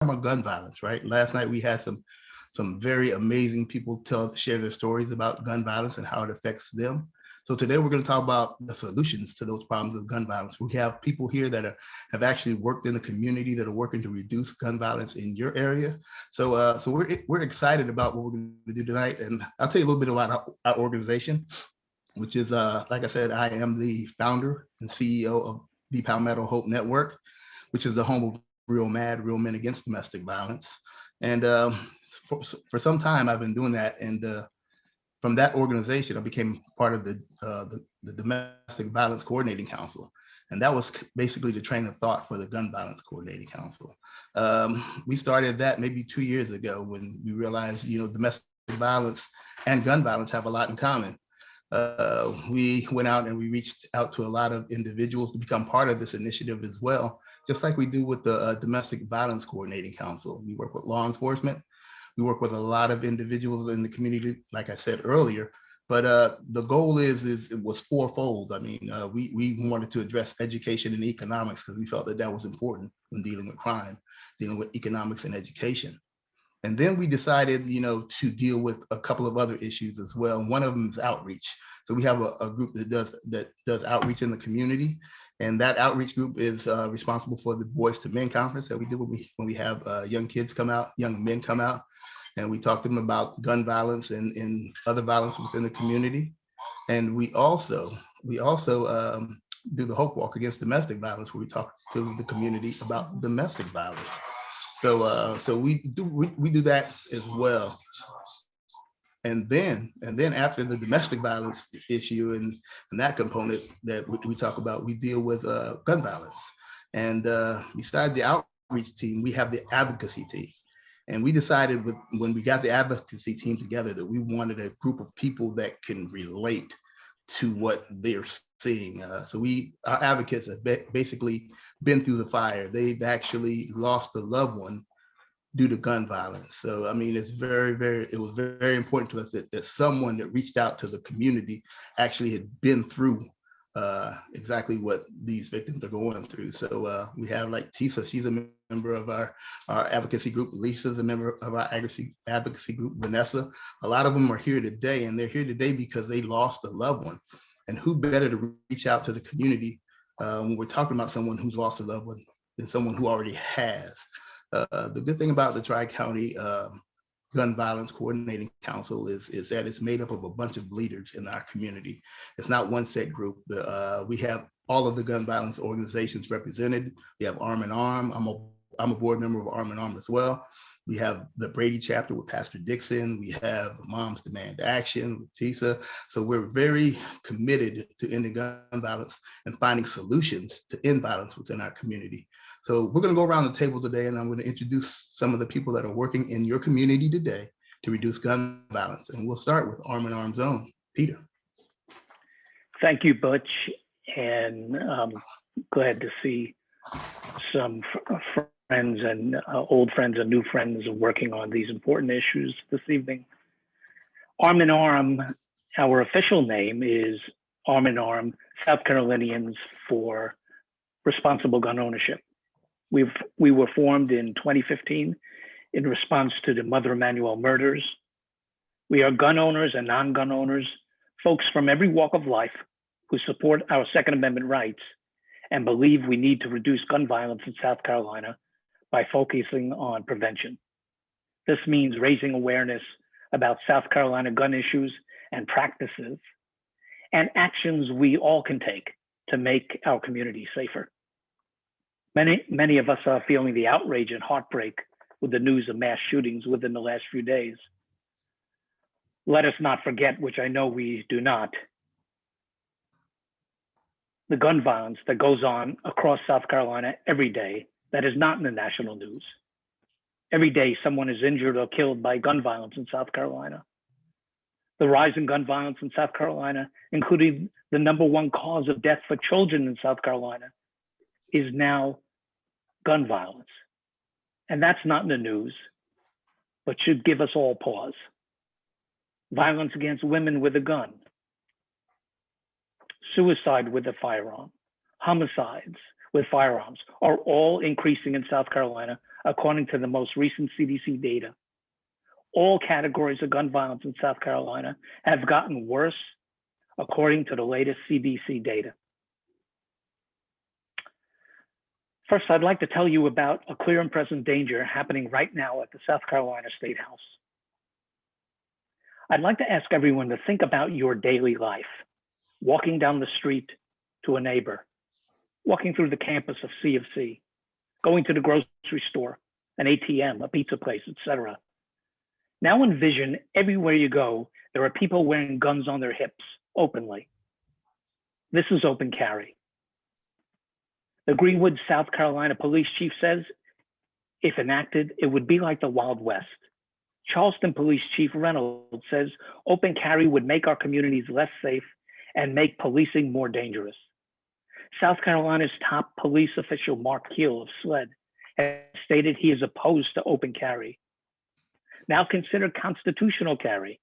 about gun violence, right? Last night we had some very amazing people share their stories about gun violence and how it affects them. So today we're going to talk about the solutions to those problems of gun violence. We have people here that have actually worked in the community that are working to reduce gun violence in your area. So we're excited about what we're going to do tonight, and I'll tell you a little bit about our organization, which is like I said, I am the founder and CEO of the Palmetto Hope Network, which is the home of Real Mad, Real Men Against Domestic Violence. And for some time, I've been doing that. And from that organization, I became part of the Domestic Violence Coordinating Council. And that was basically the train of thought for the Gun Violence Coordinating Council. We started that maybe 2 years ago when we realized, domestic violence and gun violence have a lot in common. We went out and we reached out to a lot of individuals to become part of this initiative as well, just like we do with the Domestic Violence Coordinating Council. We work with law enforcement. We work with a lot of individuals in the community, like I said earlier. But the goal it was fourfold. I mean, we wanted to address education and economics because we felt that was important when dealing with crime, dealing with economics and education. And then we decided, to deal with a couple of other issues as well. One of them is outreach. So we have a group that does outreach in the community, and that outreach group is responsible for the Boys to Men conference that we do when we have young men come out, and we talk to them about gun violence and other violence within the community. And we also do the Hope Walk Against Domestic Violence, where we talk to the community about domestic violence. So we do that as well. And then after the domestic violence issue and that component that we talk about, we deal with gun violence. And besides the outreach team, we have the advocacy team. And we decided when we got the advocacy team together that we wanted a group of people that can relate to what they're seeing. So our advocates have basically been through the fire. They've actually lost a loved one due to gun violence. So, I mean, it was very important to us that someone that reached out to the community actually had been through exactly what these victims are going through. So we have like Tisa, she's a member of our advocacy group. Lisa's a member of our advocacy group. Vanessa, a lot of them are here today, and they're here today because they lost a loved one. And who better to reach out to the community when we're talking about someone who's lost a loved one than someone who already has. The good thing about the Tri-County Gun Violence Coordinating Council is that it's made up of a bunch of leaders in our community. It's not one set group. We have all of the gun violence organizations represented. We have Arm in Arm. I'm a board member of Arm in Arm as well. We have the Brady chapter with Pastor Dixon. We have Moms Demand Action with Tisa. So we're very committed to ending gun violence and finding solutions to end violence within our community. So we're going to go around the table today, and I'm going to introduce some of the people that are working in your community today to reduce gun violence. And we'll start with Arm in Arm's own Peter. Thank you, Butch, and I'm glad to see some friends and old friends and new friends working on these important issues this evening. Arm in Arm, our official name is Arm in Arm, South Carolinians for Responsible Gun Ownership. We were formed in 2015 in response to the Mother Emanuel murders. We are gun owners and non-gun owners, folks from every walk of life who support our Second Amendment rights and believe we need to reduce gun violence in South Carolina by focusing on prevention. This means raising awareness about South Carolina gun issues and practices and actions we all can take to make our community safer. Many of us are feeling the outrage and heartbreak with the news of mass shootings within the last few days. Let us not forget, which I know we do not, the gun violence that goes on across South Carolina every day that is not in the national news. Every day, someone is injured or killed by gun violence in South Carolina. The rise in gun violence in South Carolina, including the #1 cause of death for children in South Carolina, is now gun violence. And that's not in the news, but should give us all pause. Violence against women with a gun, suicide with a firearm, homicides with firearms are all increasing in South Carolina according to the most recent CDC data. All categories of gun violence in South Carolina have gotten worse, according to the latest CDC data. First, I'd like to tell you about a clear and present danger happening right now at the South Carolina State House. I'd like to ask everyone to think about your daily life, walking down the street to a neighbor, walking through the campus of C of C, going to the grocery store, an ATM, a pizza place, etc. Now envision everywhere you go, there are people wearing guns on their hips openly. This is open carry. The Greenwood, South Carolina police chief says, if enacted, it would be like the Wild West. Charleston Police Chief Reynolds says open carry would make our communities less safe and make policing more dangerous. South Carolina's top police official, Mark Keel of SLED, has stated he is opposed to open carry. Now consider constitutional carry,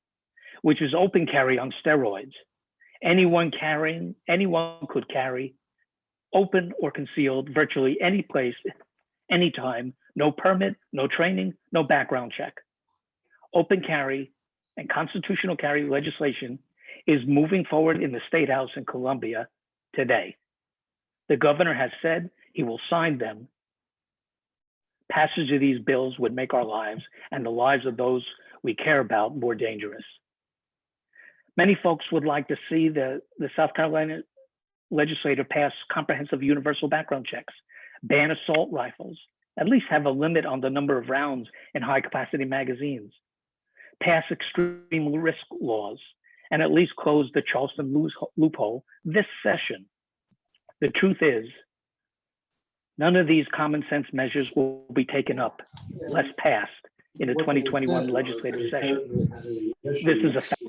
which is open carry on steroids. Anyone could carry, open or concealed, virtually any place, anytime, no permit, no training, no background check. Open carry and constitutional carry legislation is moving forward in the State House in Columbia today. The governor has said he will sign them. Passage of these bills would make our lives and the lives of those we care about more dangerous. Many folks would like to see the South Carolina legislature pass comprehensive universal background checks, ban assault rifles, at least have a limit on the number of rounds in high capacity magazines, pass extreme risk laws, and at least close the Charleston loophole this session. The truth is, none of these common sense measures will be taken up, unless passed in the 2021 legislative session. This is a fact.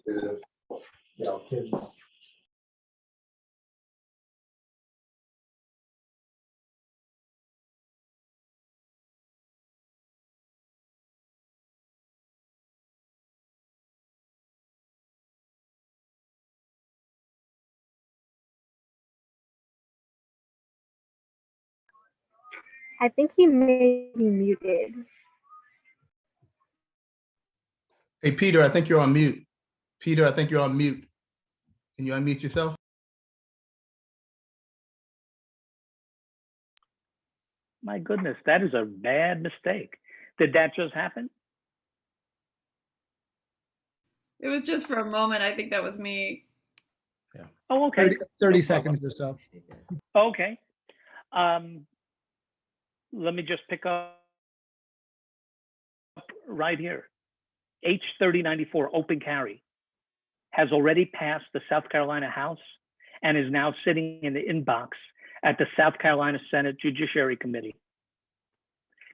I think he may be muted. Hey, Peter, I think you're on mute. Peter, I think you're on mute. Can you unmute yourself? My goodness, that is a bad mistake. Did that just happen? It was just for a moment. I think that was me. Yeah. Oh, okay. 30 seconds or so. Okay. Let me just pick up right here. H3094, open carry, has already passed the South Carolina House and is now sitting in the inbox at the South Carolina Senate Judiciary Committee.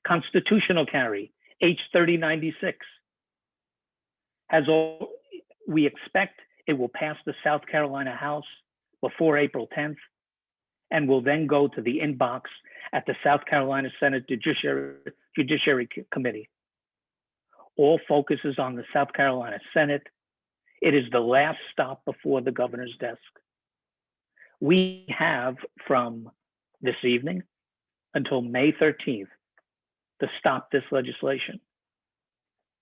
Constitutional carry, H3096, we expect it will pass the South Carolina House before April 10th and will then go to the inbox at the South Carolina Senate Judiciary Committee. All focuses on the South Carolina Senate. It is the last stop before the governor's desk. We have from this evening until May 13th to stop this legislation.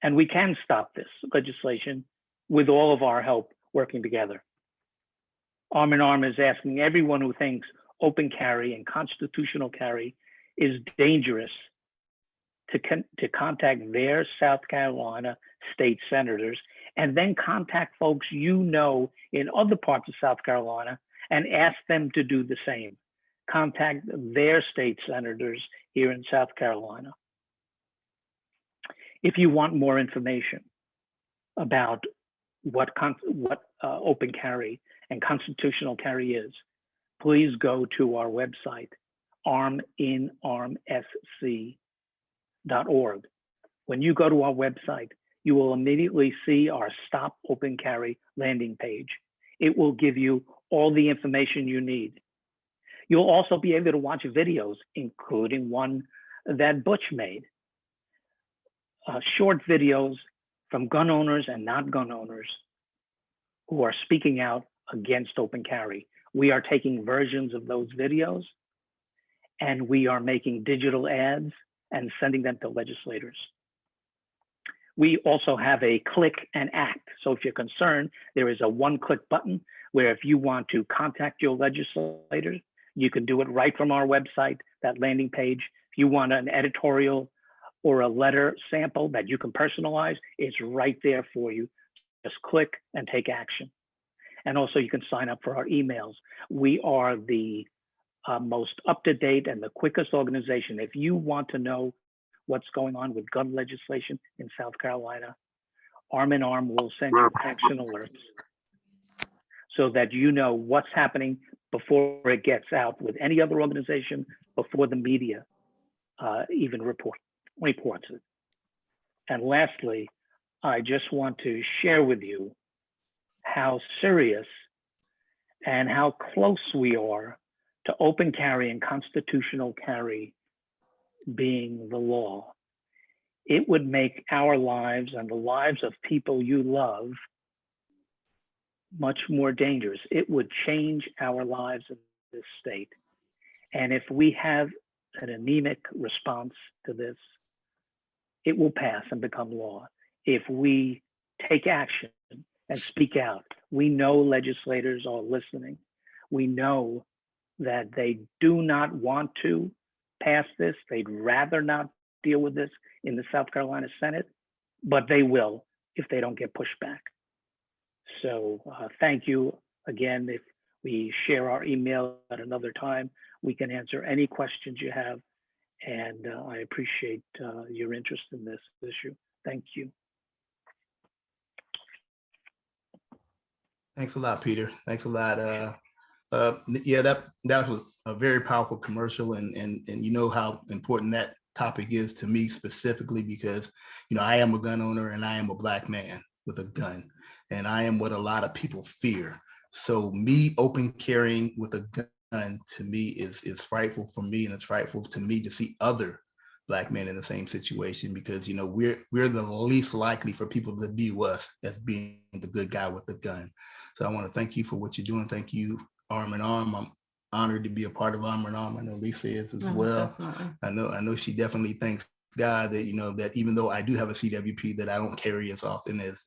And we can stop this legislation with all of our help working together. Arm in Arm is asking everyone who thinks open carry and constitutional carry is dangerous to contact their South Carolina state senators, and then contact folks you know in other parts of South Carolina and ask them to do the same. Contact their state senators here in South Carolina. If you want more information about what open carry and constitutional carry is, please go to our website, arminarmsc.org. When you go to our website, you will immediately see our Stop Open Carry landing page. It will give you all the information you need. You'll also be able to watch videos, including one that Butch made. Short videos from gun owners and not gun owners who are speaking out against open carry. We are taking versions of those videos and we are making digital ads and sending them to legislators. We also have a click and act. So if you're concerned, there is a one-click button where if you want to contact your legislators, you can do it right from our website, that landing page. If you want an editorial or a letter sample that you can personalize, it's right there for you. Just click and take action. And also you can sign up for our emails. We are the most up-to-date and the quickest organization. If you want to know what's going on with gun legislation in South Carolina, Arm in Arm will send you action alerts so that you know what's happening before it gets out with any other organization, before the media even reports it. And lastly, I just want to share with you how serious and how close we are to open carry and constitutional carry being the law. It would make our lives and the lives of people you love much more dangerous. It would change our lives in this state. And if we have an anemic response to this, it will pass and become law. If we take action and speak out, we know legislators are listening. We know that they do not want to pass this. They'd rather not deal with this in the South Carolina Senate, but they will if they don't get pushed back. So thank you again. If we share our email at another time, we can answer any questions you have. And I appreciate your interest in this issue. Thank you. Thanks a lot, Peter. Thanks a lot. Yeah, that was a very powerful commercial, and you know how important that topic is to me specifically, because I am a gun owner and I am a Black man with a gun, and I am what a lot of people fear. So me open carrying with a gun to me is frightful for me, and it's frightful to me to see other Black men in the same situation, because we're the least likely for people to view us as being the good guy with the gun. So I want to thank you for what you're doing. Thank you, Arm in Arm. I'm honored to be a part of Arm in Arm. I know Lisa is as well. Definitely. I know she definitely thanks God that that even though I do have a CWP, that I don't carry as often as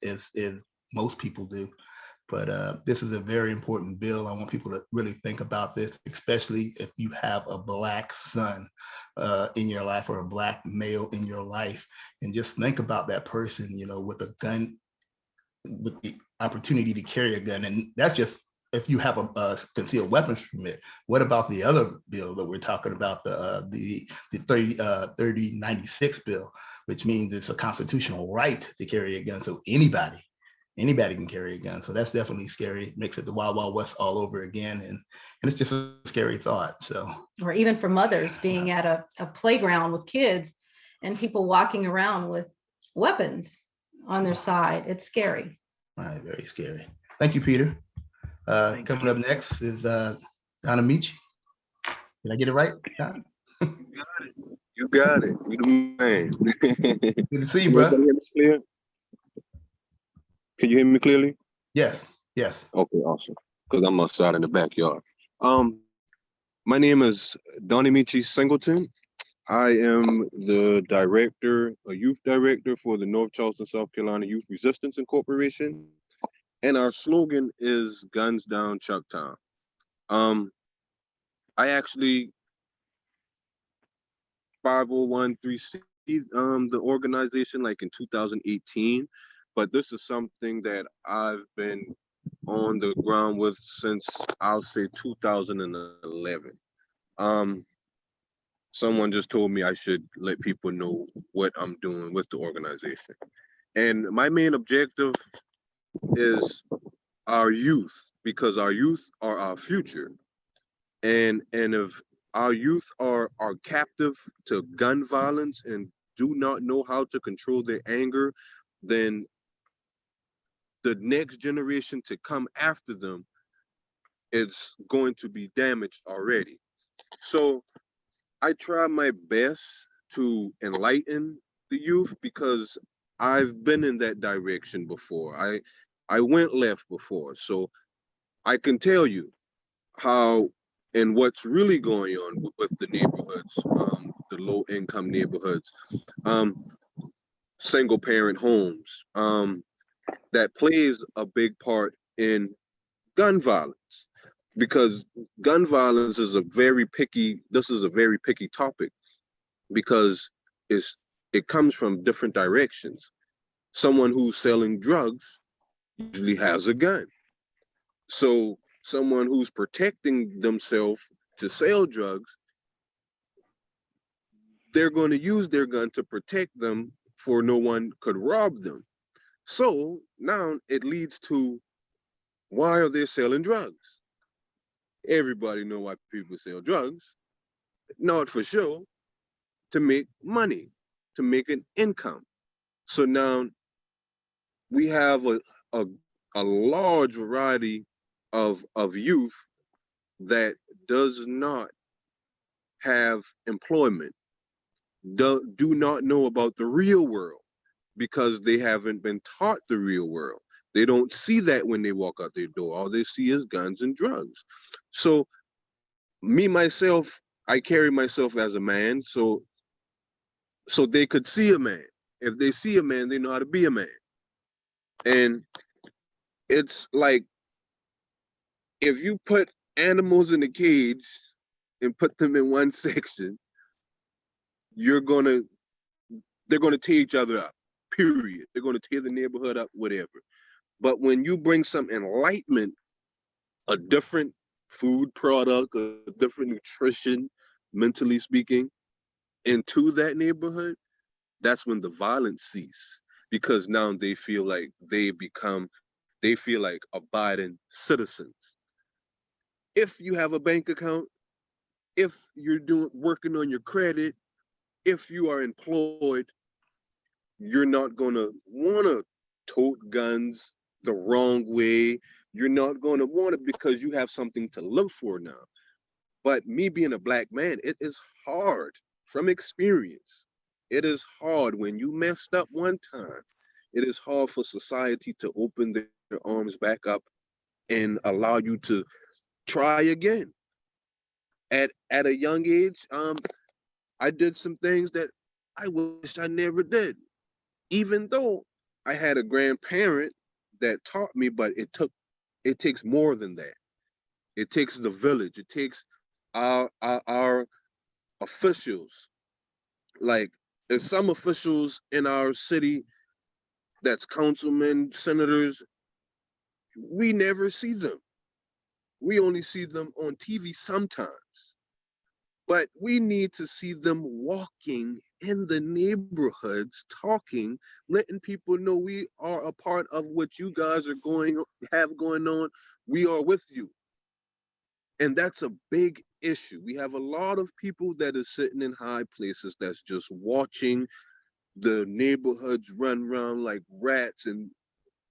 most people do. But this is a very important bill. I want people to really think about this, especially if you have a Black son in your life or a Black male in your life, and just think about that person, with a gun, with the opportunity to carry a gun. And that's just if you have a concealed weapons permit. What about the other bill that we're talking about, the 3096 bill, which means it's a constitutional right to carry a gun. So anybody can carry a gun. So that's definitely scary. It makes it the Wild Wild West all over again. And it's just a scary thought. So, or even for mothers being at a playground with kids and people walking around with weapons on their side. It's scary. All right, very scary. Thank you, Peter. Coming up next is Donna Michi. Did I get it right, John? You got it. You the man. Good to see you, bro. Can you hear me clearly? Yes. Okay, awesome. Because I'm outside in the backyard. My name is Donnie Michi Singleton. I am the director, a youth director for the North Charleston, South Carolina Youth Resistance Incorporation. And our slogan is Guns Down Chucktown. I actually 501(c) the organization like in 2018, but this is something that I've been on the ground with since I'll say 2011. Someone just told me I should let people know what I'm doing with the organization. And my main objective is our youth, because our youth are our future. And if our youth are captive to gun violence and do not know how to control their anger, then the next generation to come after them is going to be damaged already. So I try my best to enlighten the youth, because I've been in that direction before. I went left before, so I can tell you how and what's really going on with the neighborhoods. the low income neighborhoods, single parent homes, that plays a big part in gun violence, because gun violence is a very picky, this is a very picky topic, because it's, it comes from different directions. Someone who's selling drugs usually has a gun. So someone who's protecting themselves to sell drugs, they're going to use their gun to protect them for no one could rob them. So now it leads to, why are they selling drugs? Everybody know why people sell drugs. Not for sure, to make money, to make an income. So now we have a, a large variety of youth that does not have employment, do not know about the real world, because they haven't been taught the real world. They don't see that when they walk out their door. All they see is guns and drugs. So me, myself, I carry myself as a man, so they could see a man. If they see a man, they know how to be a man. And it's like, if you put animals in a cage and put them in one section, they're gonna tear each other up, period. They're gonna tear the neighborhood up, whatever. But when you bring some enlightenment, a different food product, a different nutrition, mentally speaking, into that neighborhood, that's when the violence cease, because now they feel like they feel like abiding citizens. If you have a bank account, if you're working on your credit, if you are employed, you're not gonna wanna tote guns the wrong way. You're not gonna want it because you have something to live for now. But me being a black man, it is hard from experience. It is hard when you messed up one time. It is hard for society to open their arms back up and allow you to try again. At a young age, I did some things that I wish I never did, even though I had a grandparent that taught me. But it takes more than that. It takes the village. It takes our officials. Like, there's some officials in our city that's councilmen, senators. We never see them. We only see them on TV sometimes. But we need to see them walking in the neighborhoods, talking, letting people know we are a part of what you guys are have going on. We are with you. And that's a big issue. We have a lot of people that are sitting in high places that's just watching the neighborhoods run around like rats, and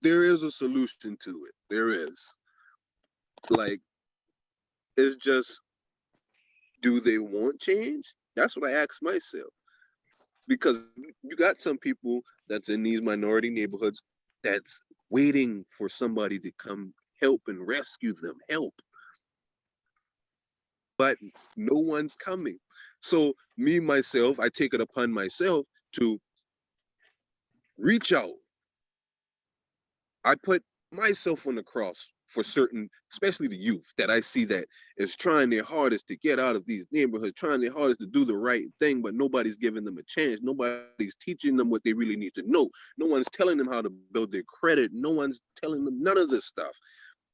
there is a solution to it. There is. Like, it's just, do they want change? That's what I ask myself. Because you got some people that's in these minority neighborhoods that's waiting for somebody to come help and rescue them, help. But no one's coming. So me, myself, I take it upon myself to reach out. I put myself on the cross for certain, especially the youth that I see that is trying their hardest to get out of these neighborhoods, trying their hardest to do the right thing, but nobody's giving them a chance. Nobody's teaching them what they really need to know. No one's telling them how to build their credit. No one's telling them none of this stuff,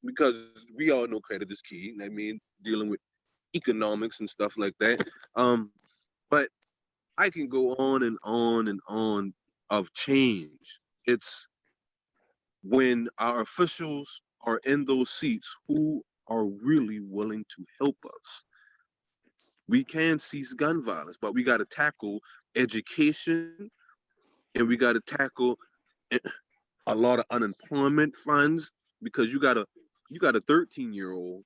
because we all know credit is key. I mean, dealing with economics and stuff like that. But I can go on and on and on of change. It's when our officials are in those seats who are really willing to help us. We can cease gun violence, but we got to tackle education, and we got to tackle a lot of unemployment funds, because you got a 13-year-old.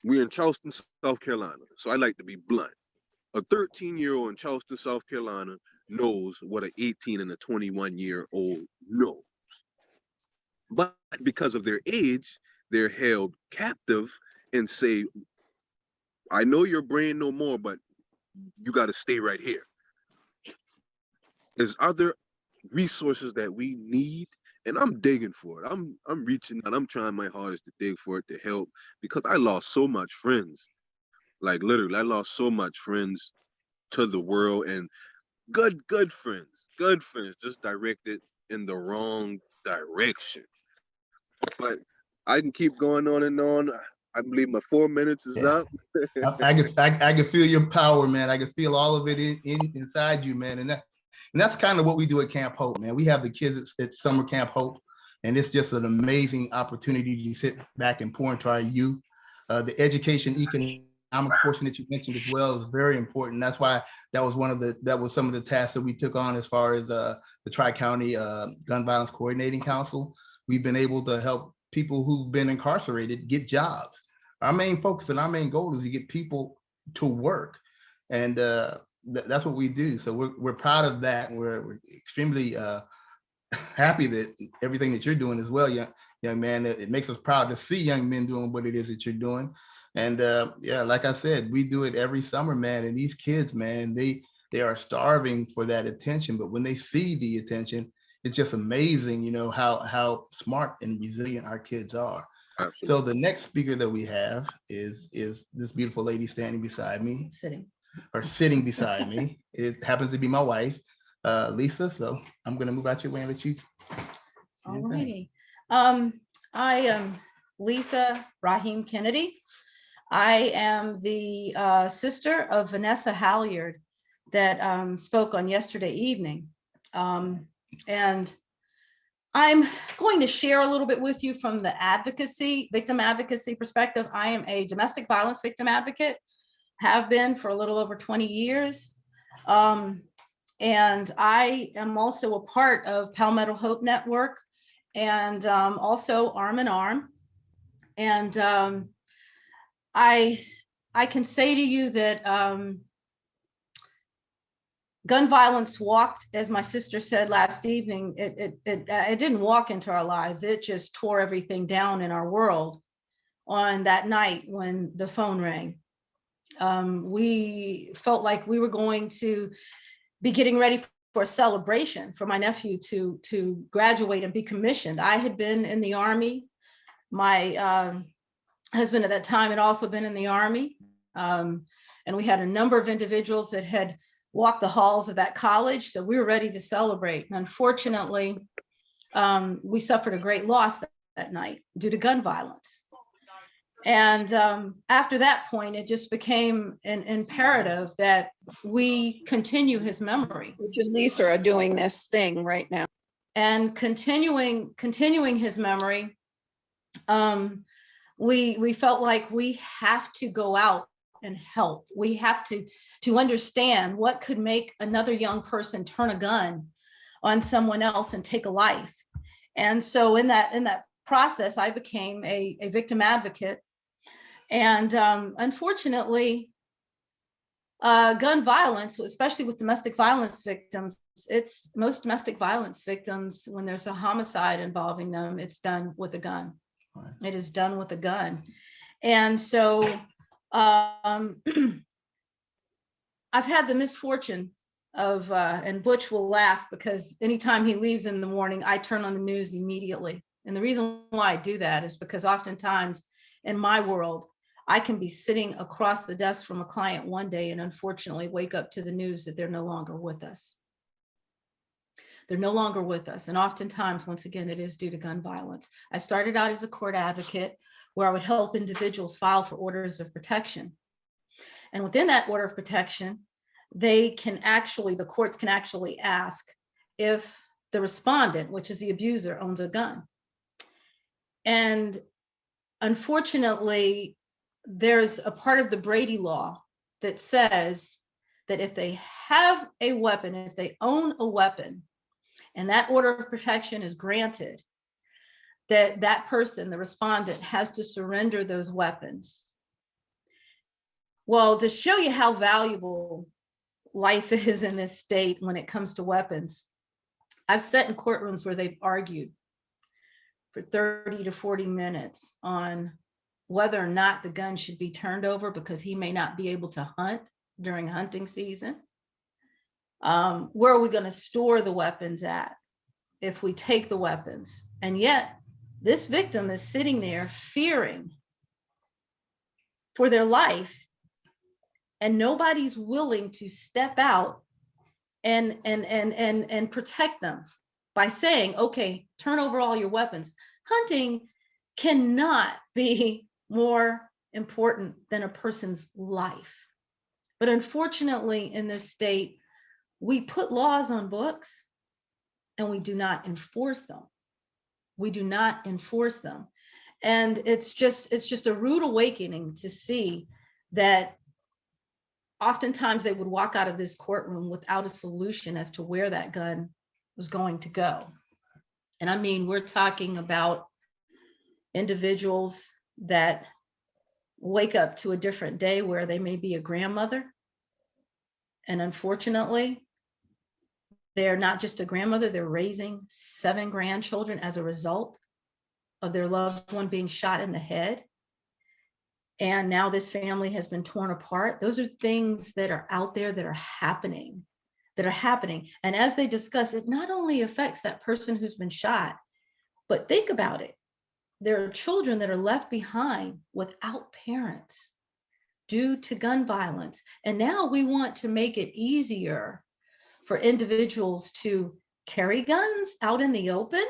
We're in Charleston, South Carolina, so I like to be blunt. A 13-year-old in Charleston, South Carolina knows what an 18 and a 21-year-old knows. But because of their age, they're held captive and say, I know your brain no more, but you got to stay right here. There's other resources that we need, and I'm digging for it. I'm reaching out. I'm trying my hardest to dig for it, to help, because I lost so much friends. Like literally, I lost so much friends to the world, and good friends, just directed in the wrong direction. But I can keep going on and on. I believe my 4 minutes is Yeah. up. I can feel your power, man. I can feel all of it inside you, man. And that's kind of what we do at Camp Hope, man. We have the kids at Summer Camp Hope, and it's just an amazing opportunity to sit back and pour into our youth. The education, economics portion that you mentioned as well is very important. That's why that was some of the tasks that we took on as far as the Tri-County Gun Violence Coordinating Council. We've been able to help people who've been incarcerated get jobs. Our main focus and our main goal is to get people to work, and that's what we do. So we're proud of that, and we're extremely happy that everything that you're doing as well, young man. It makes us proud to see young men doing what it is that you're doing. And yeah, like I said, we do it every summer, man. And these kids, man, they are starving for that attention. But when they see the attention, it's just amazing, how smart and resilient our kids are. Absolutely. So the next speaker that we have is this beautiful lady standing beside me, or sitting beside me. It happens to be my wife, Lisa. So I'm going to move out your way and let you. All righty. I am Lisa Raheem Kennedy. I am the sister of Vanessa Halyard that spoke on yesterday evening. And I'm going to share a little bit with you from the victim advocacy perspective. I am a domestic violence victim advocate, have been for a little over 20 years. And I am also a part of Palmetto Hope Network, and also Arm in Arm. And I can say to you that gun violence walked, as my sister said last evening, it didn't walk into our lives. It just tore everything down in our world on that night when the phone rang. We felt like we were going to be getting ready for a celebration for my nephew to graduate and be commissioned. I had been in the Army. My husband at that time had also been in the Army. And we had a number of individuals that had walked the halls of that college. So we were ready to celebrate. And unfortunately, we suffered a great loss that night due to gun violence. And after that point, it just became an imperative that we continue his memory. Which and Lisa are doing this thing right now. And continuing his memory, we felt like we have to go out and help. We have to understand what could make another young person turn a gun on someone else and take a life. And so in that process, I became a victim advocate. And unfortunately, gun violence, especially with domestic violence victims, most domestic violence victims, when there's a homicide involving them, it's done with a gun. Right. It is done with a gun. And so I've had the misfortune of, and Butch will laugh because anytime he leaves in the morning, I turn on the news immediately. And the reason why I do that is because oftentimes in my world, I can be sitting across the desk from a client one day and unfortunately wake up to the news that they're no longer with us. They're no longer with us. And oftentimes, once again, it is due to gun violence. I started out as a court advocate where I would help individuals file for orders of protection. And within that order of protection, the courts can actually ask if the respondent, which is the abuser, owns a gun. And unfortunately, there's a part of the Brady law that says that if they have a weapon, if they own a weapon, and that order of protection is granted, that person, the respondent, has to surrender those weapons. Well, to show you how valuable life is in this state when it comes to weapons, I've sat in courtrooms where they've argued for 30 to 40 minutes on whether or not the gun should be turned over because he may not be able to hunt during hunting season? Where are we going to store the weapons at if we take the weapons? And yet this victim is sitting there fearing for their life, and nobody's willing to step out and protect them by saying, okay, turn over all your weapons. Hunting cannot be more important than a person's life. But unfortunately, in this state, we put laws on books and we do not enforce them. We do not enforce them. And it's just a rude awakening to see that oftentimes they would walk out of this courtroom without a solution as to where that gun was going to go. And I mean, we're talking about individuals that wake up to a different day where they may be a grandmother. And unfortunately, they're not just a grandmother, they're raising 7 grandchildren as a result of their loved one being shot in the head. And now this family has been torn apart. Those are things that are out there that are happening. And as they discuss, it not only affects that person who's been shot, but think about it. There are children that are left behind without parents due to gun violence. And now we want to make it easier for individuals to carry guns out in the open.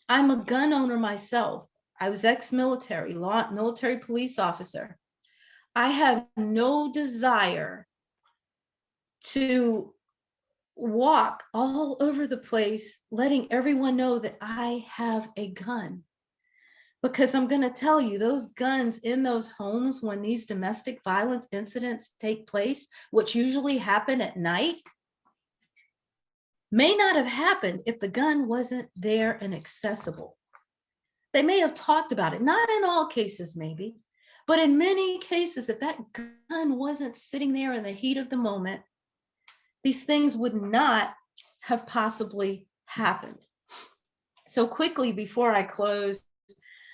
I'm a gun owner myself. I was ex-military, military police officer. I have no desire to walk all over the place, letting everyone know that I have a gun. Because I'm going to tell you, those guns in those homes, when these domestic violence incidents take place, which usually happen at night, may not have happened if the gun wasn't there and accessible. They may have talked about it, not in all cases maybe, but in many cases, if that gun wasn't sitting there in the heat of the moment, these things would not have possibly happened. So quickly before I close,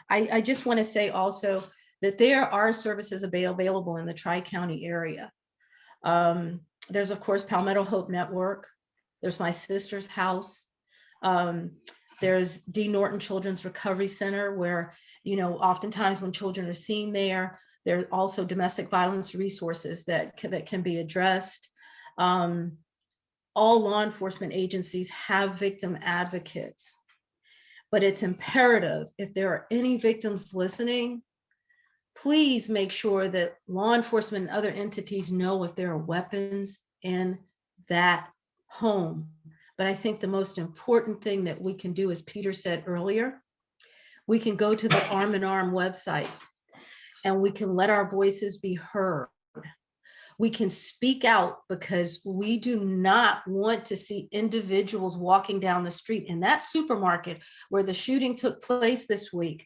I just want to say also that there are services available in the Tri-County area. There's of course Palmetto Hope Network. There's my sister's house. There's D. Norton Children's Recovery Center, where, you know, oftentimes when children are seen there are also domestic violence resources that can be addressed. All law enforcement agencies have victim advocates, but it's imperative, if there are any victims listening, please make sure that law enforcement and other entities know if there are weapons in that home. But I think the most important thing that we can do, as Peter said earlier, we can go to the Arm in Arm website and we can let our voices be heard. We can speak out, because we do not want to see individuals walking down the street in that supermarket where the shooting took place this week.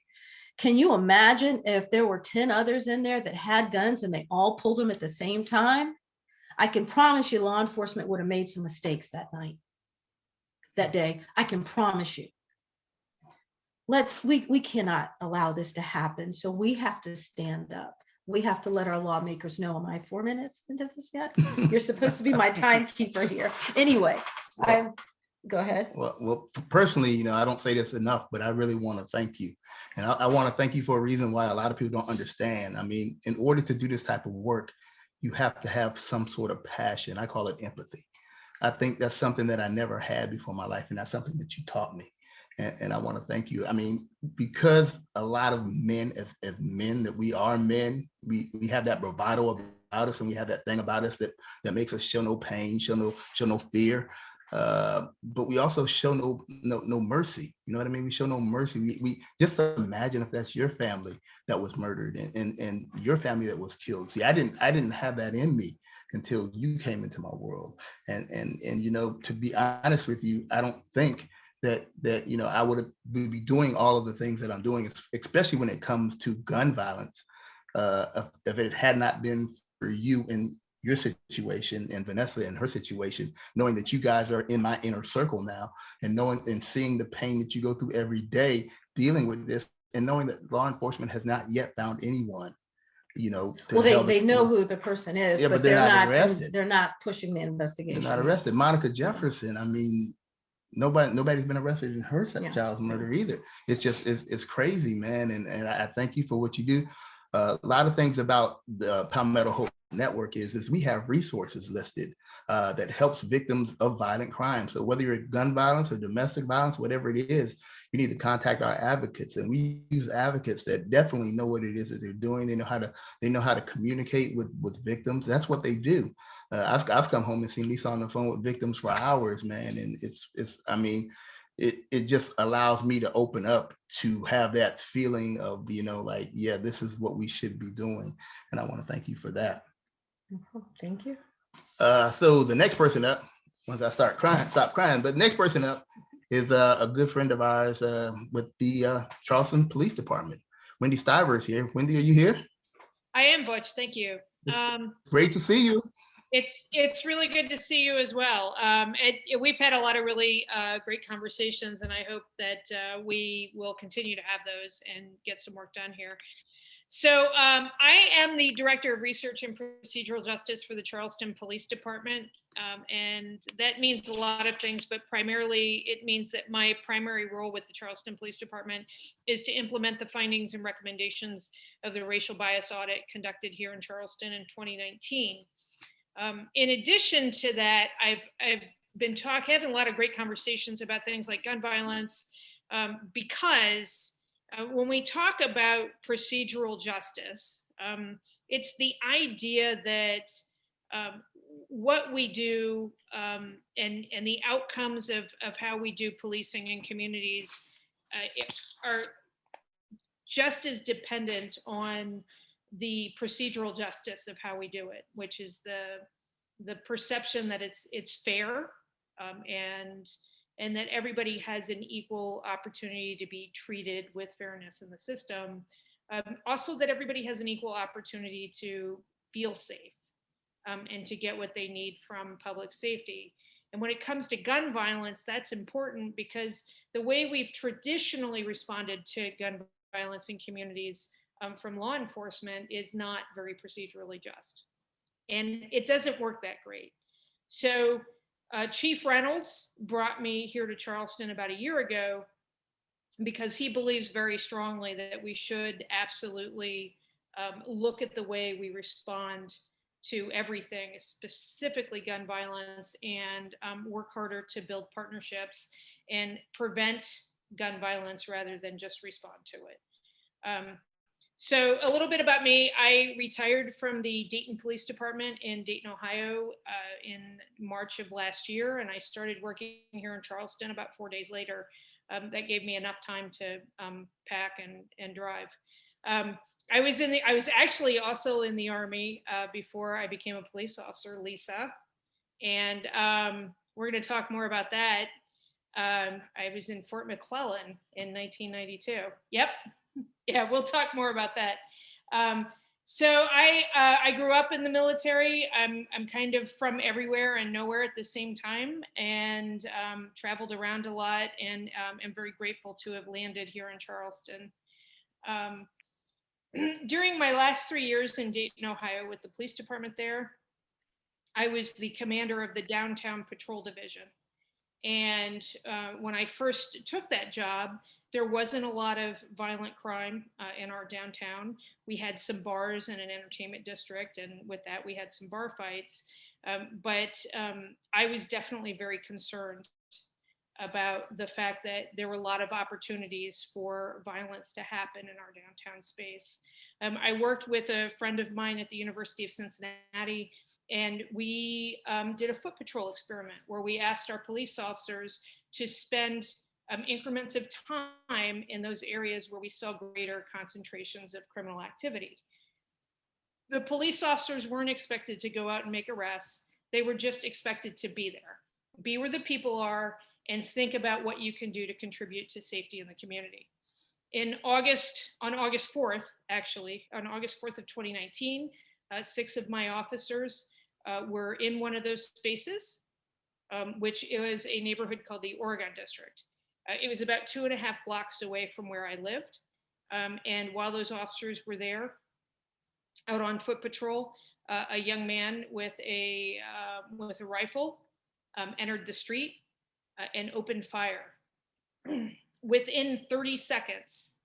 Can you imagine if there were 10 others in there that had guns and they all pulled them at the same time? I can promise you law enforcement would have made some mistakes that night, that day. I can promise you. We cannot allow this to happen. So we have to stand up. We have to let our lawmakers know. Am I 4 minutes into this yet? You're supposed to be my timekeeper here. Anyway, go ahead. Well, personally, you know, I don't say this enough, but I really want to thank you. And I want to thank you for a reason why a lot of people don't understand. I mean, in order to do this type of work, you have to have some sort of passion. I call it empathy. I think that's something that I never had before in my life, and that's something that you taught me. And I want to thank you. I mean, because a lot of men, as men, that we are men, we have that bravado about us, and we have that thing about us that makes us show no pain, show no fear. But we also show no mercy. You know what I mean? We show no mercy. We just imagine if that's your family that was murdered and your family that was killed. See, I didn't have that in me until you came into my world. And you know, to be honest with you, I don't think that you know, I would be doing all of the things that I'm doing, especially when it comes to gun violence. If it had not been for you and your situation, and Vanessa and her situation, knowing that you guys are in my inner circle now, and knowing and seeing the pain that you go through every day dealing with this, and knowing that law enforcement has not yet found anyone, you know, to Well, held- they know who the person is, Yeah, but but they're not arrested. they're not pushing the They're investigation. not arrested. Monica Jefferson, I mean, nobody's been arrested in her Yeah. child's murder either. It's just, it's crazy, man. And I thank you for what you do. A lot of things about the Palmetto Hope Network is we have resources listed that helps victims of violent crime. So whether you're gun violence or domestic violence, whatever it is, you need to contact our advocates. And we use advocates that definitely know what it is that they're doing. They know how to communicate with victims. That's what they do. I've come home and seen Lisa on the phone with victims for hours, man. And I mean, it just allows me to open up to have that feeling of, you know, like, yeah, this is what we should be doing. And I want to thank you for that. Thank you. So the next person up, once I stop crying, but next person up is a good friend of ours with the Charleston Police Department. Wendy Stiver is here. Wendy, are you here? I am, Butch. Thank you. Great to see you. It's really good to see you as well. We've had a lot of really great conversations, and I hope that we will continue to have those and get some work done here. So I am the Director of Research and Procedural Justice for the Charleston Police Department. And that means a lot of things, but primarily it means that my primary role with the Charleston Police Department is to implement the findings and recommendations of the racial bias audit conducted here in Charleston in 2019. In addition to that, I've been having a lot of great conversations about things like gun violence, because when we talk about procedural justice, it's the idea that what we do and the outcomes of how we do policing in communities are just as dependent on the procedural justice of how we do it, which is the perception that it's fair and that everybody has an equal opportunity to be treated with fairness in the system. Also that everybody has an equal opportunity to feel safe and to get what they need from public safety. And when it comes to gun violence, that's important because the way we've traditionally responded to gun violence in communities from law enforcement is not very procedurally just. And it doesn't work that great. So Chief Reynolds brought me here to Charleston about a year ago because he believes very strongly that we should absolutely look at the way we respond to everything, specifically gun violence, and work harder to build partnerships and prevent gun violence rather than just respond to it. So a little bit about me. I retired from the Dayton Police Department in Dayton, Ohio in March of last year, and I started working here in Charleston about 4 days later. That gave me enough time to pack and drive. I was actually also in the Army before I became a police officer, Lisa, and we're going to talk more about that. I was in Fort McClellan in 1992. Yep. Yeah, we'll talk more about that. So I grew up in the military. I'm kind of from everywhere and nowhere at the same time, and traveled around a lot, and am very grateful to have landed here in Charleston. During my last 3 years in Dayton, Ohio with the police department there, I was the commander of the Downtown Patrol Division. And when I first took that job, there wasn't a lot of violent crime in our downtown. We had some bars and an entertainment district, and with that, we had some bar fights. But I was definitely very concerned about the fact that there were a lot of opportunities for violence to happen in our downtown space. I worked with a friend of mine at the University of Cincinnati, and we did a foot patrol experiment where we asked our police officers to spend increments of time in those areas where we saw greater concentrations of criminal activity. The police officers weren't expected to go out and make arrests. They were just expected to be there, be where the people are, and think about what you can do to contribute to safety in the community. On August 4th, actually, on August 4th of 2019, 6 of my officers were in one of those spaces, which was a neighborhood called the Oregon District. It was about 2.5 blocks away from where I lived. And while those officers were there, out on foot patrol, a young man with a rifle entered the street and opened fire. Within 30 seconds,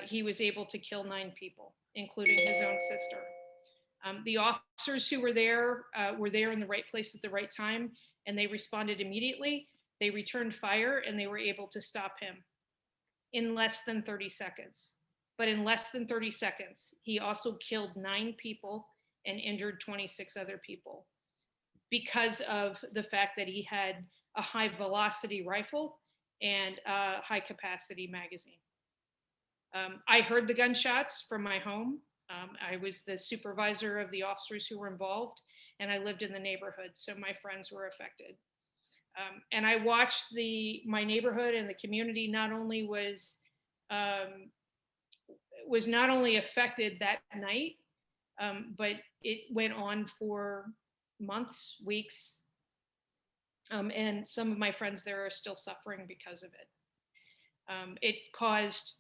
he was able to kill 9 people, including his own sister. The officers who were there in the right place at the right time, and they responded immediately. They returned fire, and they were able to stop him in less than 30 seconds. But in less than 30 seconds, he also killed 9 people and injured 26 other people because of the fact that he had a high velocity rifle and a high capacity magazine. I heard the gunshots from my home. I was the supervisor of the officers who were involved, and I lived in the neighborhood, so my friends were affected. And I watched my neighborhood and the community not only was not only affected that night, but it went on for months, weeks, and some of my friends there are still suffering because of it. It caused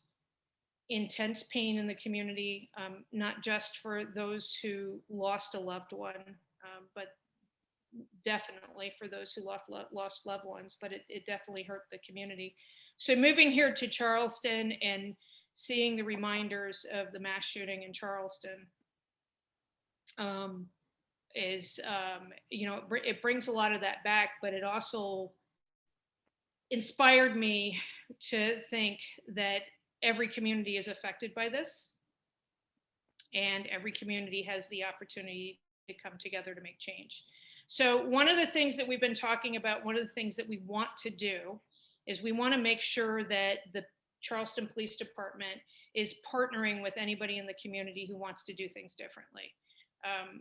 intense pain in the community, not just for those who lost a loved one, but definitely for those who lost loved ones, but it definitely hurt the community. So moving here to Charleston and seeing the reminders of the mass shooting in Charleston is, it brings a lot of that back, but it also inspired me to think that every community is affected by this, and every community has the opportunity to come together to make change. So one of the things that we've been talking about, one of the things that we want to do is we want to make sure that the Charleston Police Department is partnering with anybody in the community who wants to do things differently.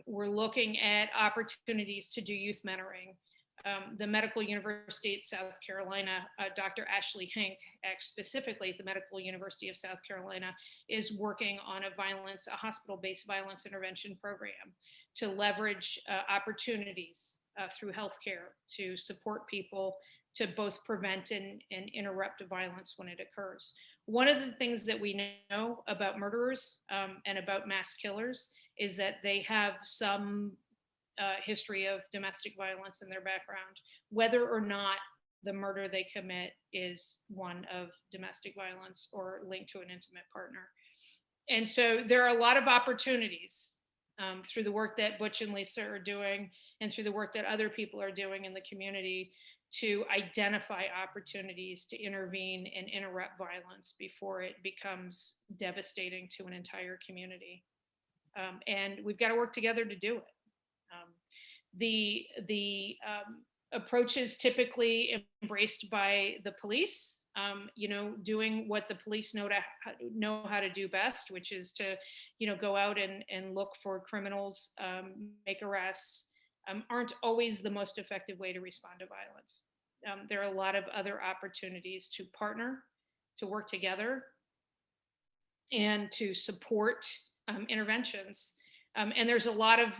We're looking at opportunities to do youth mentoring. The Medical University of South Carolina, Dr. Ashley Hink, specifically at the Medical University of South Carolina, is working on a hospital-based violence intervention program to leverage opportunities through healthcare to support people to both prevent and interrupt violence when it occurs. One of the things that we know about murderers and about mass killers is that they have some history of domestic violence in their background, whether or not the murder they commit is one of domestic violence or linked to an intimate partner. And so there are a lot of opportunities through the work that Butch and Lisa are doing and through the work that other people are doing in the community to identify opportunities to intervene and interrupt violence before it becomes devastating to an entire community. And we've got to work together to do it. The approach is typically embraced by the police, doing what the police know how to do best, which is to, go out and look for criminals, make arrests, aren't always the most effective way to respond to violence. There are a lot of other opportunities to partner, to work together, and to support interventions. And there's a lot of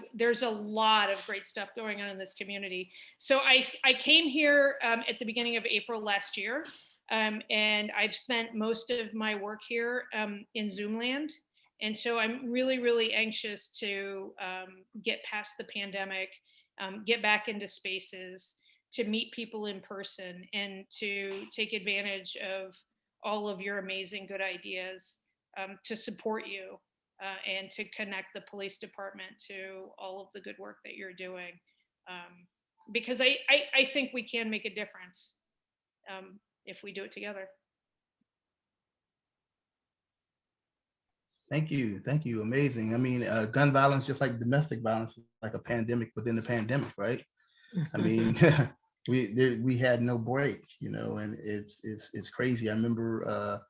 great stuff going on in this community. So I came here at the beginning of April last year, and I've spent most of my work here in Zoom land. And so I'm really, really anxious to get past the pandemic, get back into spaces, to meet people in person, and to take advantage of all of your amazing good ideas to support you. And to connect the police department to all of the good work that you're doing. Because I think we can make a difference if we do it together. Thank you. Amazing. I mean, gun violence, just like domestic violence, is like a pandemic within the pandemic, right? I mean, we had no break, and it's crazy. I remember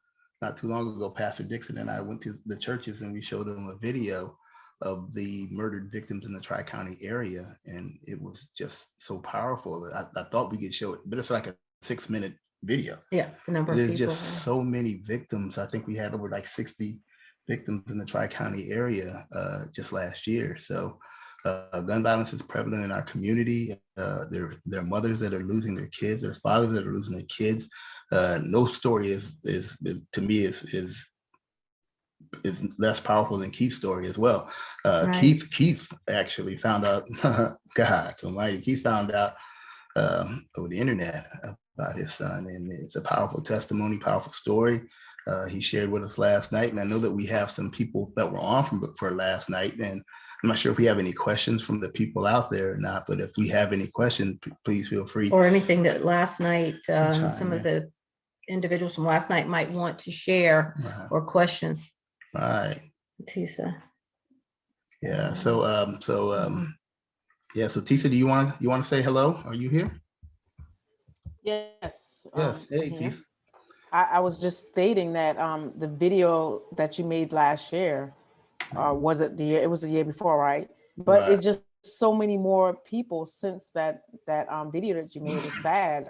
not too long ago, Pastor Dixon and I went to the churches and we showed them a video of the murdered victims in the Tri-County area. And it was just so powerful that I thought we could show it, but it's like a 6-minute video. Yeah, the number of There's people. just so many victims. I think we had over like 60 victims in the Tri-County area just last year. So gun violence is prevalent in our community. There are mothers that are losing their kids. There's fathers that are losing their kids. No story is to me is is less powerful than Keith's story as well. Right. Keith actually found out, God almighty, Keith found out over the internet about his son, and it's a powerful testimony, powerful story. He shared with us last night, and I know that we have some people that were on for last night, and I'm not sure if we have any questions from the people out there or not, but if we have any questions, please feel free. Or anything that last night, Chime some of in. the individuals from last night might want to share or questions. Right. Tisa. Yeah. So yeah. So Tisa, do you want to say hello? Are you here? Yes. Yes. Hey, I'm here. Tisa. I was just stating that the video that you made last year, was it the year? It was the year before, right? But Right. it's just so many more people since that video that you made. It's sad.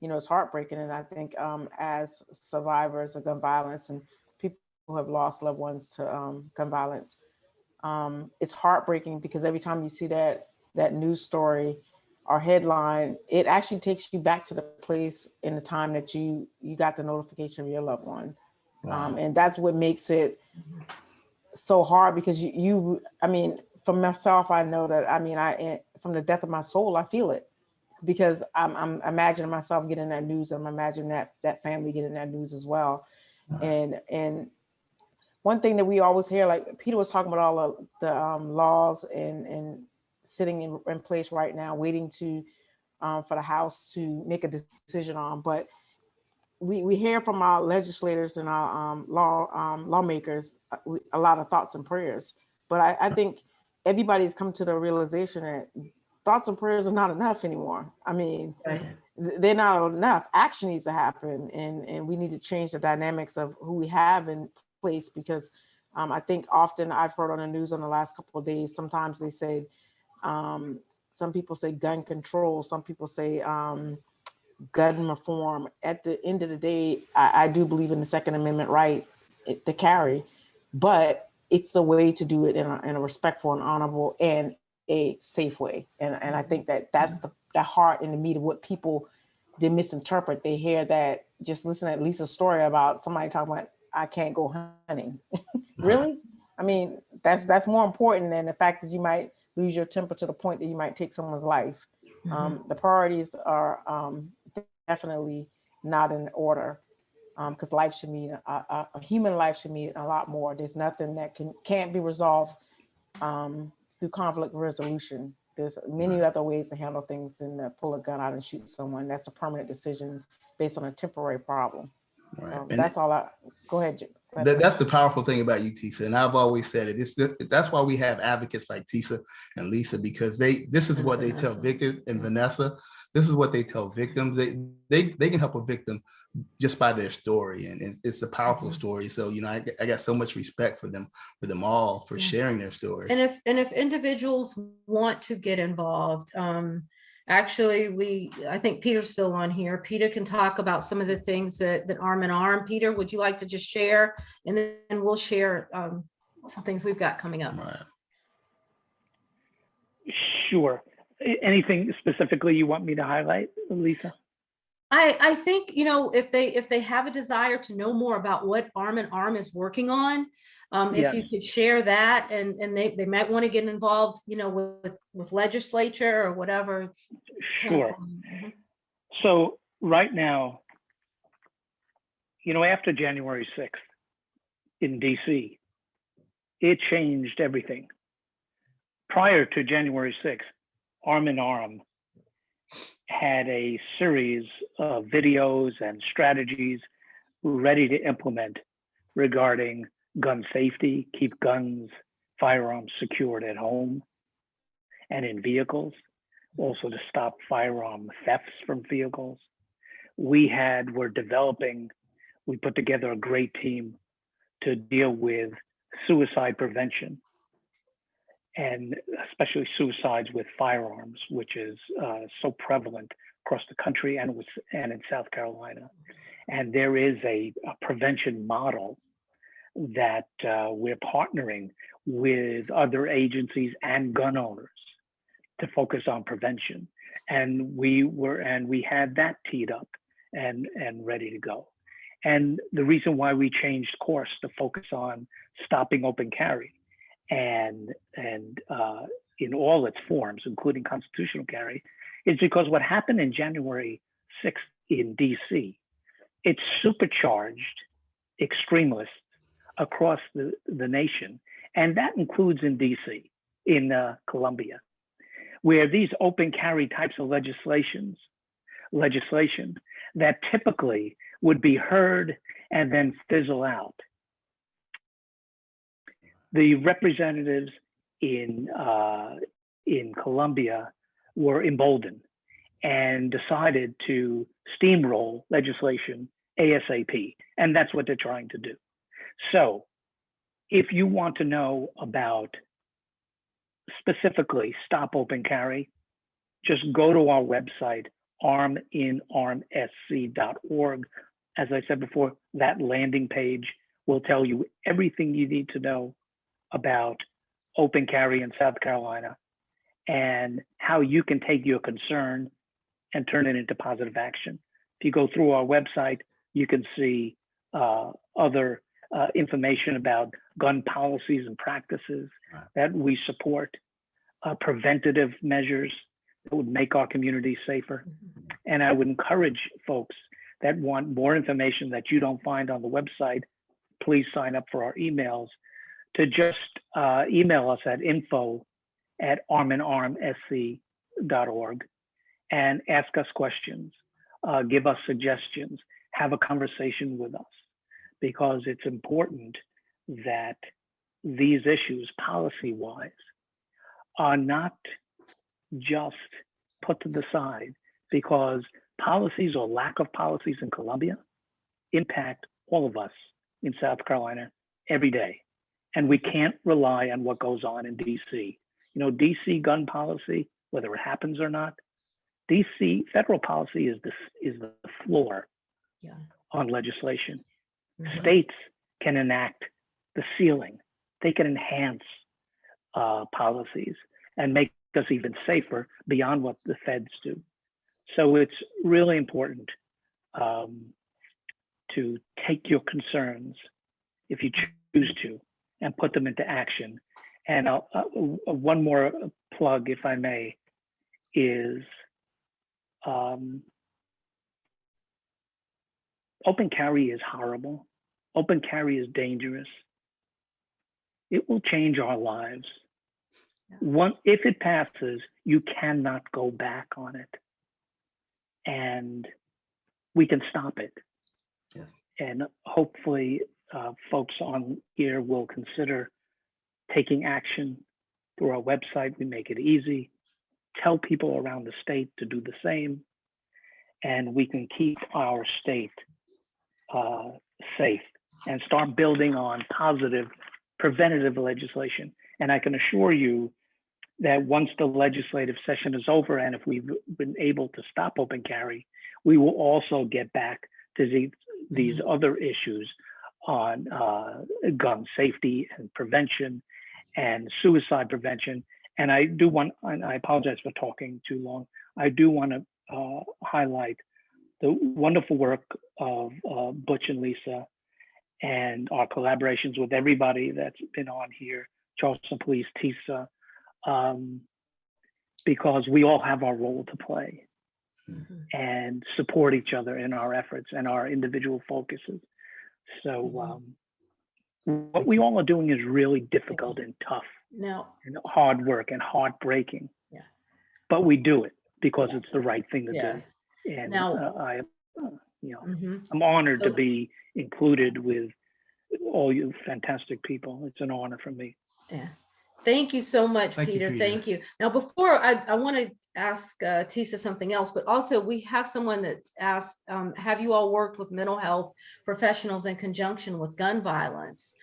You know, it's heartbreaking, and I think as survivors of gun violence and people who have lost loved ones to gun violence, it's heartbreaking because every time you see that news story or headline, it actually takes you back to the place in the time that you got the notification of your loved one. Wow. And that's what makes it so hard, because I mean, for myself, I know that, I mean, from the depth of my soul, I feel it, because I'm imagining myself getting that news. I'm imagining that family getting that news as well. And one thing that we always hear, like Peter was talking about, all of the laws and sitting in place right now, waiting to for the House to make a decision on. But we hear from our legislators and our lawmakers a lot of thoughts and prayers. But I think everybody's come to the realization that thoughts and prayers are not enough anymore. I mean, they're not enough. Action needs to happen, and we need to change the dynamics of who we have in place, because I think often I've heard on the news on the last couple of days, sometimes they say, some people say gun control, some people say gun reform. At the end of the day, I do believe in the Second Amendment right to carry, but it's a way to do it in a respectful and honorable and a safe way. And I think that's the heart and the meat of what people, they misinterpret. They hear that, just listen to Lisa's story about somebody talking about, I can't go hunting. Really? I mean, that's more important than the fact that you might lose your temper to the point that you might take someone's life. The priorities are definitely not in order, because life should mean a human life should mean a lot more. There's nothing that can't be resolved through conflict resolution. There's many other ways to handle things than to pull a gun out and shoot someone. That's a permanent decision based on a temporary problem. Right. So And that's all. Go ahead, Jim. that's the powerful thing about you, Tisa. And I've always said it. That's why we have advocates like Tisa and Lisa, because this is what they tell victims, and Vanessa. This is what they tell victims. They can help a victim just by their story, and it's a powerful story. So I got so much respect for them all for sharing their story. And if individuals want to get involved, actually, I think Peter's still on here. Peter can talk about some of the things that Arm in Arm. Peter, would you like to just share, and then we'll share some things we've got coming up. Right. Sure. Anything specifically you want me to highlight, Lisa? I think, if they have a desire to know more about what Arm in Arm is working on, if you could share that, and they might want to get involved, with legislature or whatever. Sure. So right now, after January 6th in DC, it changed everything. Prior to January 6th, Arm in Arm had a series of videos and strategies ready to implement regarding gun safety, keep guns, firearms secured at home and in vehicles, also to stop firearm thefts from vehicles. We put together a great team to deal with suicide prevention, and especially suicides with firearms, which is so prevalent across the country and in South Carolina. And there is a prevention model that we're partnering with other agencies and gun owners to focus on prevention. And we had that teed up and ready to go. And the reason why we changed course to focus on stopping open carry and in all its forms, including constitutional carry, is because what happened in January 6th in DC, it supercharged extremists across the nation. And that includes in DC, in Columbia, where these open carry types of legislation that typically would be heard and then fizzle out. The representatives in Columbia were emboldened and decided to steamroll legislation ASAP, and that's what they're trying to do. So if you want to know about specifically Stop Open Carry, just go to our website, arminarmsc.org. As I said before, that landing page will tell you everything you need to know about open carry in South Carolina and how you can take your concern and turn it into positive action. If you go through our website, you can see other information about gun policies and practices that we support, preventative measures that would make our community safer. And I would encourage folks that want more information that you don't find on the website, please sign up for our emails, to just email us at info@arminarmsc.org and ask us questions, give us suggestions, have a conversation with us, because it's important that these issues, policy-wise, are not just put to the side, because policies or lack of policies in Columbia impact all of us in South Carolina every day. And we can't rely on what goes on in DC. You know, DC gun policy, whether it happens or not, DC federal policy is the floor on legislation. States can enact the ceiling. They can enhance policies and make us even safer beyond what the feds do. So it's really important to take your concerns, if you choose to, and put them into action. And one more plug, if I may, is open carry is horrible. Open carry is dangerous. It will change our lives. If it passes, you cannot go back on it. And we can stop it. Yes. And hopefully folks on here will consider taking action through our website. We make it easy. Tell people around the state to do the same. And we can keep our state safe and start building on positive preventative legislation. And I can assure you that once the legislative session is over, and if we've been able to stop open carry, we will also get back to these other issues on gun safety and prevention and suicide prevention. And I apologize for talking too long. I do want to highlight the wonderful work of Butch and Lisa and our collaborations with everybody that's been on here, Charleston Police, TISA, because we all have our role to play and support each other in our efforts and our individual focuses. So what we all are doing is really difficult and tough and hard work and heartbreaking, but we do it because it's the right thing to do. And now, I'm honored to be included with all you fantastic people. It's an honor for me. Yeah. Thank you so much, Peter. Thank you. Now, before I want to ask Tisa something else, but also we have someone that asked, have you all worked with mental health professionals in conjunction with gun violence?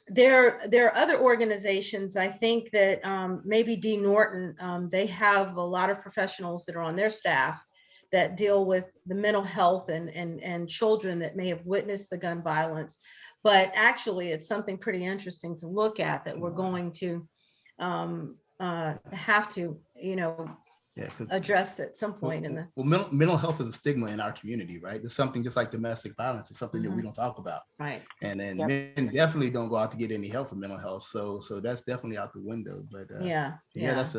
There are other organizations, I think that maybe D. Norton, they have a lot of professionals that are on their staff that deal with the mental health and children that may have witnessed the gun violence. But actually, it's something pretty interesting to look at that we're going to have to, Yeah, because addressed at some point in the. mental health is a stigma in our community, right? It's something just like domestic violence. It's something that we don't talk about. Right. And then Yep. men definitely don't go out to get any help for mental health. So that's definitely out the window. But Yeah. that's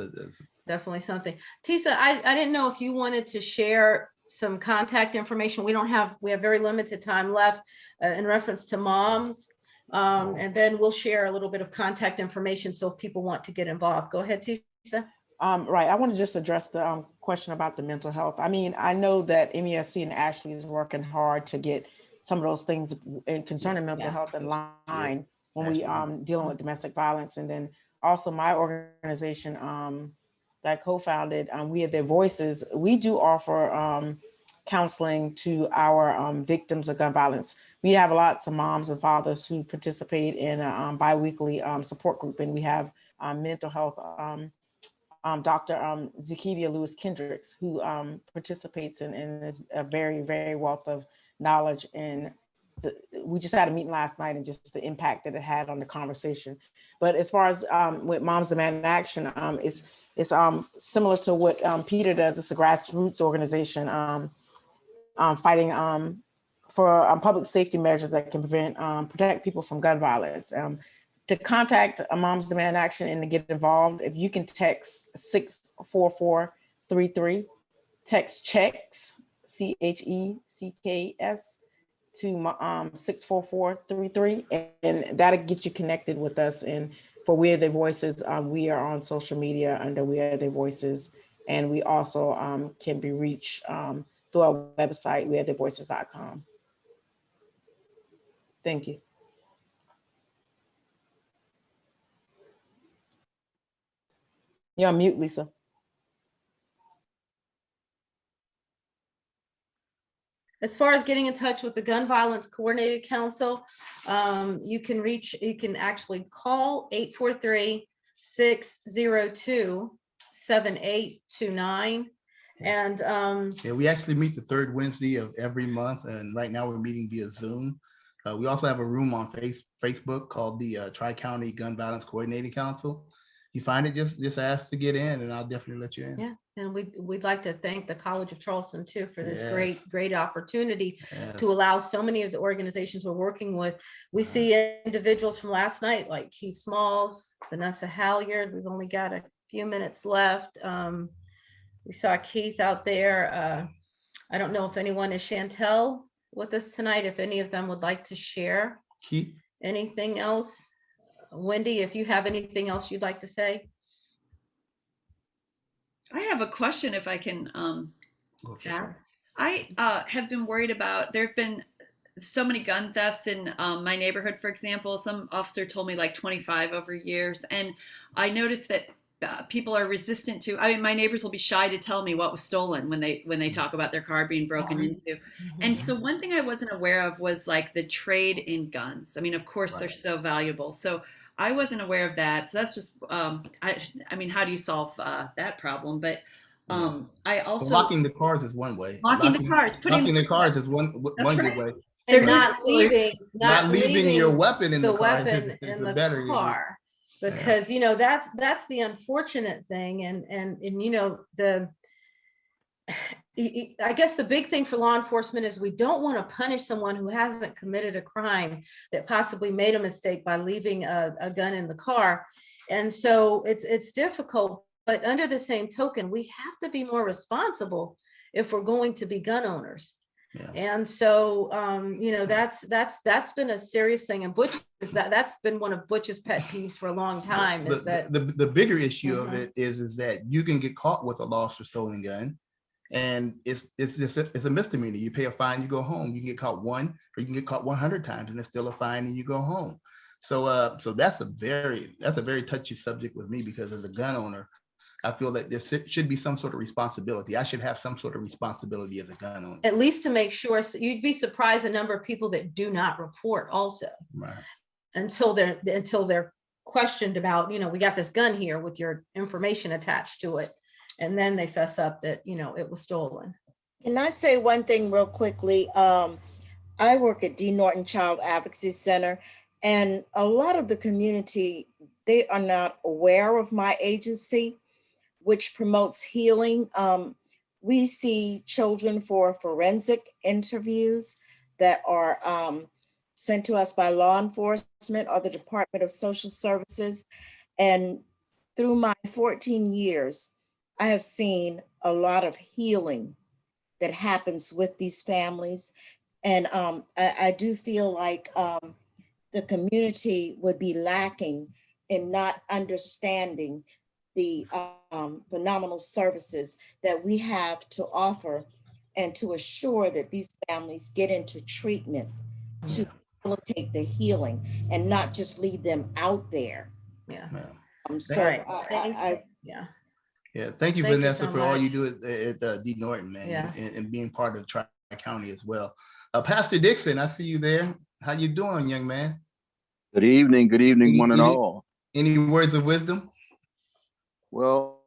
Definitely something. Tisa, I didn't know if you wanted to share some contact information. We have very limited time left in reference to moms. And then we'll share a little bit of contact information. So if people want to get involved, go ahead, Tisa. Right. I want to just address the question about the mental health. I mean, I know that MESC and Ashley is working hard to get some of those things concerning mental health in line when we dealing with domestic violence. And then also my organization that I co-founded, We Are Their Voices, we do offer counseling to our victims of gun violence. We have lots of moms and fathers who participate in a bi-weekly support group, and we have mental health Dr. Zakivia Lewis Kendricks, who participates in is a very, very wealth of knowledge. And we just had a meeting last night and just the impact that it had on the conversation. But as far as with Moms Demand Action, it's similar to what Peter does. It's a grassroots organization fighting for public safety measures that can protect people from gun violence. To contact a Moms Demand Action and to get involved, if you can text 64433, text checks, CHECKS, to 64433, and that'll get you connected with us. And for We Are Their Voices, we are on social media under We Are Their Voices, and we also can be reached through our website, wearetheirvoices.com. Thank you. You're on mute, Lisa. As far as getting in touch with the Gun Violence Coordinated Council, you can actually call 843-602-7829. And we actually meet the third Wednesday of every month, and right now we're meeting via Zoom. We also have a room on Facebook called the Tri-County Gun Violence Coordinating Council. You find it, just ask to get in, and I'll definitely let you in. Yeah, and we'd like to thank the College of Charleston too for this great opportunity to allow so many of the organizations we're working with. We see individuals from last night like Keith Smalls, Vanessa Halyard. We've only got a few minutes left. We saw Keith out there. I don't know if anyone is Chantel with us tonight, if any of them would like to share. Keith? Anything else? Wendy, if you have anything else you'd like to say. I have a question if I can ask. I have been worried about, there have been so many gun thefts in my neighborhood, for example. Some officer told me like 25 over years. And I noticed that people are resistant to, my neighbors will be shy to tell me what was stolen when they talk about their car being broken into. And so one thing I wasn't aware of was like the trade in guns. I mean, of course, they're so valuable. So I wasn't aware of that. So that's just, how do you solve that problem? But I also— locking the cars is one way. Locking the cars is one good way. And not leaving your weapon in the car weapon in the car. Because that's the unfortunate thing, and I guess the big thing for law enforcement is we don't want to punish someone who hasn't committed a crime that possibly made a mistake by leaving a gun in the car, and so it's difficult. But under the same token, we have to be more responsible if we're going to be gun owners. Yeah. And so, that's been a serious thing. And Butch, that's been one of Butch's pet peeves for a long time. Is that the bigger issue of it is that you can get caught with a lost or stolen gun, and it's a misdemeanor. You pay a fine, you go home. You can get caught one, or you can get caught 100 times, and it's still a fine, and you go home. So that's a very touchy subject with me, because as a gun owner, I feel that there should be some sort of responsibility. I should have some sort of responsibility as a gun owner. At least to make sure. So you'd be surprised the number of people that do not report also. Right. Until they're questioned about, we got this gun here with your information attached to it. And then they fess up that, it was stolen. Can I say one thing real quickly? I work at D. Norton Child Advocacy Center, and a lot of the community, they are not aware of my agency. which promotes healing. We see children for forensic interviews that are sent to us by law enforcement or the Department of Social Services. And through my 14 years, I have seen a lot of healing that happens with these families. And I do feel like the community would be lacking in not understanding the phenomenal services that we have to offer and to assure that these families get into treatment to facilitate the healing and not just leave them out there. Yeah. So All right. yeah. Yeah, thank you, Thank you Vanessa, so for all you much. do at D. Norton, man, Yeah. and being part of Tri-County as well. Pastor Dixon, I see you there. How you doing, young man? Good evening, one and all. Any words of wisdom? Well,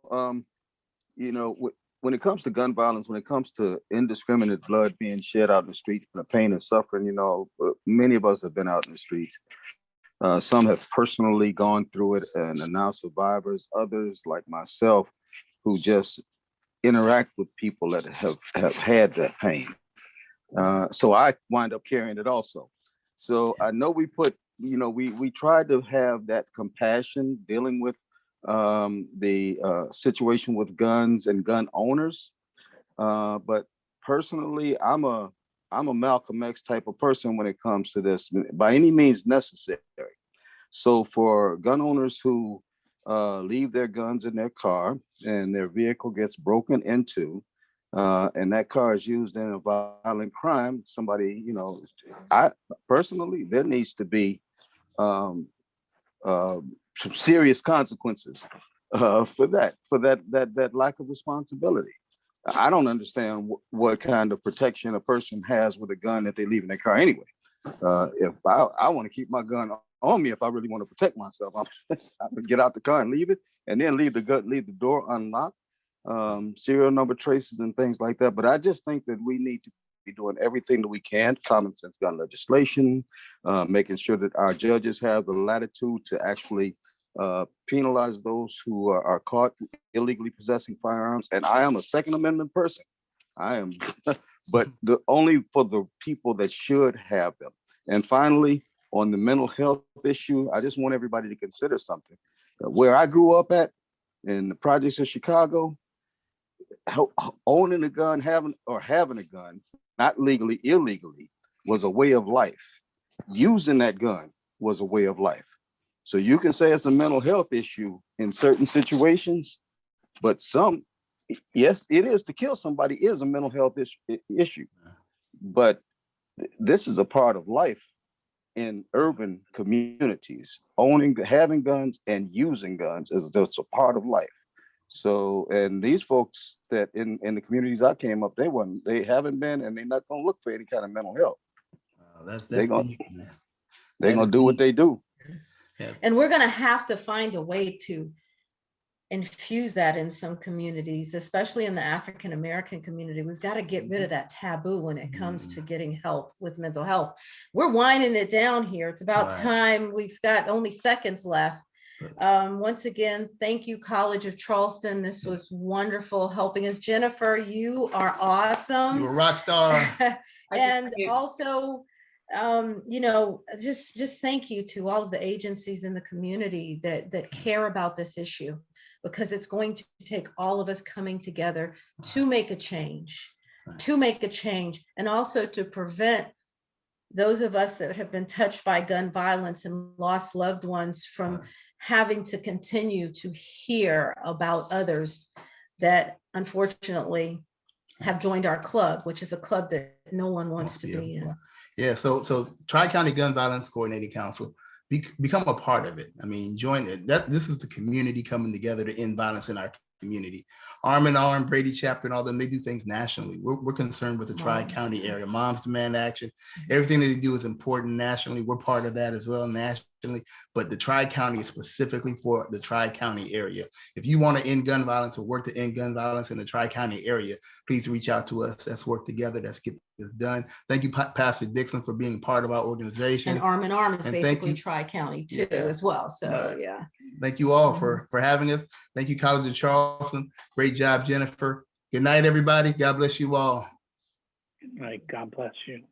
you know, when it comes to gun violence, when it comes to indiscriminate blood being shed out in the streets, the pain and suffering, you know, many of us have been out in the streets. Some have personally gone through it and are now survivors. Others, like myself, who just interact with people that have had that pain. So I wind up carrying it also. So I know we put, you know, we try to have that compassion dealing with the situation with guns and gun owners. But personally, I'm a Malcolm X type of person when it comes to this, by any means necessary. So for gun owners who leave their guns in their car and their vehicle gets broken into, and that car is used in a violent crime, somebody, you know, I personally, there needs to be some serious consequences for that lack of responsibility. I don't understand what kind of protection a person has with a gun that they leave in their car anyway. If I want to keep my gun on me, if I really want to protect myself, I would get out the car and leave it, and then leave the door unlocked, serial number traces and things like that. But I just think that we need to be doing everything that we can, common sense gun legislation, making sure that our judges have the latitude to actually penalize those who are caught illegally possessing firearms. And I am a Second Amendment person. I am, but only for the people that should have them. And finally, on the mental health issue, I just want everybody to consider something. Where I grew up at, in the projects of Chicago, owning a gun, having a gun, not legally, illegally, was a way of life. Using that gun was a way of life. So you can say it's a mental health issue in certain situations, but yes, it is, to kill somebody is a mental health issue. But this is a part of life in urban communities. Having guns and using guns is just a part of life. So, and these folks that in the communities I came up, they haven't been, and they're not gonna look for any kind of mental health. They're gonna do what they do. Yeah. And we're gonna have to find a way to infuse that in some communities, especially in the African American community. We've got to get rid of that taboo when it comes to getting help with mental health. We're winding it down here. It's about time. We've got only seconds left. Once again, thank you, College of Charleston. This was wonderful helping us. Jennifer, you are awesome. You're a rock star. And also, you know, just thank you to all of the agencies in the community that care about this issue, because it's going to take all of us coming together to make a change, and also to prevent those of us that have been touched by gun violence and lost loved ones from having to continue to hear about others that unfortunately have joined our club, which is a club that no one wants to be in. Yeah, so Tri-County Gun Violence Coordinating Council, become a part of it. I mean, join it. This is the community coming together to end violence in our community. Arm in Arm, Brady Chapter, and all them, they do things nationally. We're concerned with the Tri-County area. Moms Demand Action. Everything that they do is important nationally. We're part of that as well nationally. nationally, but the Tri-County is specifically for the Tri-County area. If you want to end gun violence or work to end gun violence in the Tri-County area, please reach out to us. Let's work together. Let's get this done. Thank you, Pastor Dixon, for being part of our organization. And Arm in Arm is And thank basically you. Tri-County too, Yeah. as well. So, Right. yeah. Thank you all for having us. Thank you, College of Charleston. Great job, Jennifer. Good night, everybody. God bless you all. All right, God bless you.